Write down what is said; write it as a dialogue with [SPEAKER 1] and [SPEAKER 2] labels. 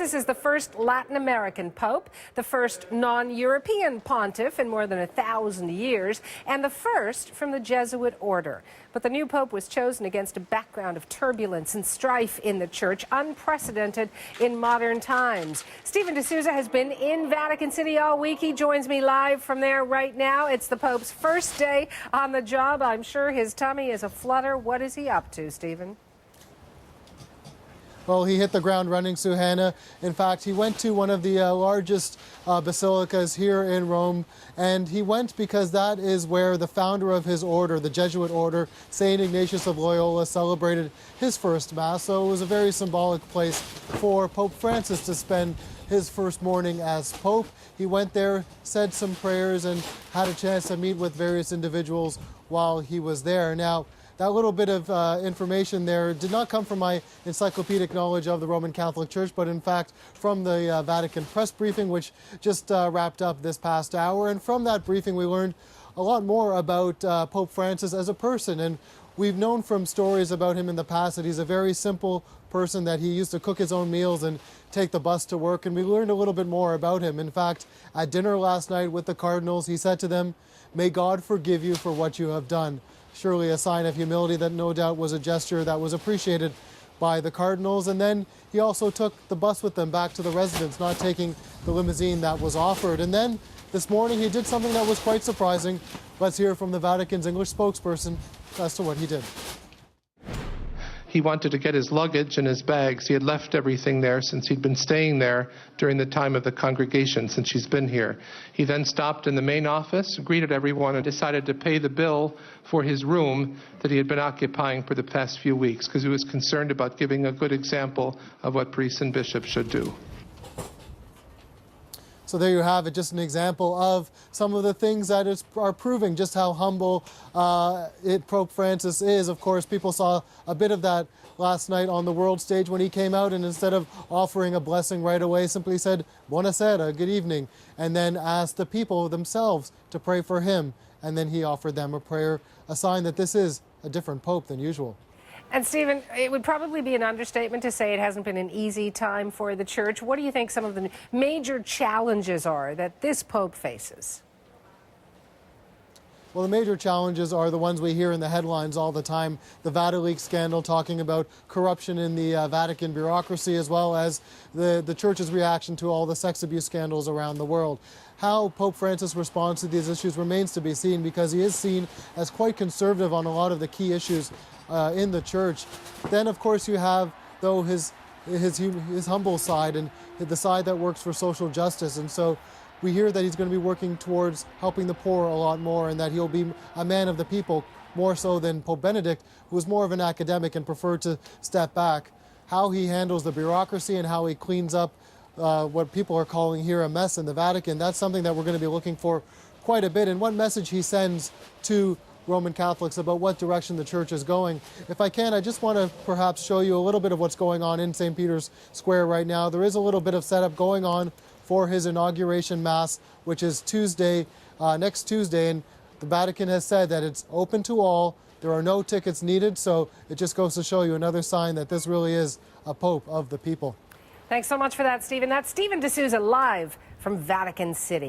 [SPEAKER 1] Francis is the first Latin American pope, the first non-European pontiff in more than 1,000 years, and the first from the Jesuit order. But the new pope was chosen against a background of turbulence and strife in the church, unprecedented in modern times. Stephen D'Souza has been in Vatican City all week. He joins me live from there right now. It's the pope's first day on the job. I'm sure his tummy is a flutter. What is he up to, Stephen?
[SPEAKER 2] Well, he hit the ground running, Suhanna. In fact, he went to one of the largest basilicas here in Rome, and he went because that is where the founder of his order, the Jesuit order, St. Ignatius of Loyola, celebrated his first Mass. So it was a very symbolic place for Pope Francis to spend his first morning as Pope. He went there, said some prayers, and had a chance to meet with various individuals while he was there. Now, that little bit of information there did not come from my encyclopedic knowledge of the Roman Catholic Church, but in fact from the Vatican press briefing, which just wrapped up this past hour. And from that briefing, we learned a lot more about Pope Francis as a person. And we've known from stories about him in the past that he's a very simple person, that he used to cook his own meals and take the bus to work. And we learned a little bit more about him. In fact, at dinner last night with the cardinals, he said to them, "May God forgive you for what you have done." Surely a sign of humility that no doubt was a gesture that was appreciated by the cardinals. And then he also took the bus with them back to the residence, not taking the limousine that was offered. And then this morning he did something that was quite surprising. Let's hear from the Vatican's English spokesperson as to what he did.
[SPEAKER 3] He wanted to get his luggage and his bags. He had left everything there since he'd been staying there during the time of the congregation, since he's been here. He then stopped in the main office, greeted everyone, and decided to pay the bill for his room that he had been occupying for the past few weeks, because he was concerned about giving a good example of what priests and bishops should do.
[SPEAKER 2] So there you have it, just an example of some of the things that are proving just how humble Pope Francis is. Of course, people saw a bit of that last night on the world stage when he came out, and instead of offering a blessing right away, simply said, "Buonasera," good evening, and then asked the people themselves to pray for him. And then he offered them a prayer, a sign that this is a different Pope than usual.
[SPEAKER 1] And Stephen, it would probably be an understatement to say it hasn't been an easy time for the church. What do you think some of the major challenges are that this Pope faces?
[SPEAKER 2] Well, the major challenges are the ones we hear in the headlines all the time. The Vatican scandal, talking about corruption in the Vatican bureaucracy, as well as the church's reaction to all the sex abuse scandals around the world. How Pope Francis responds to these issues remains to be seen, because he is seen as quite conservative on a lot of the key issues in the church. Then, of course, you have, though, his humble side and the side that works for social justice. And so we hear that he's going to be working towards helping the poor a lot more, and that he'll be a man of the people, more so than Pope Benedict, who was more of an academic and preferred to step back. How he handles the bureaucracy and how he cleans up what people are calling here a mess in the Vatican, that's something that we're going to be looking for quite a bit. And what message he sends to Roman Catholics about what direction the church is going. If I can, I just want to perhaps show you a little bit of what's going on in St. Peter's Square right now. There is a little bit of setup going on for his inauguration Mass, which is next Tuesday, and the Vatican has said that it's open to all. There are no tickets needed, so it just goes to show you another sign that this really is a Pope of the people.
[SPEAKER 1] Thanks so much for that, Stephen. That's Stephen D'Souza live from Vatican City.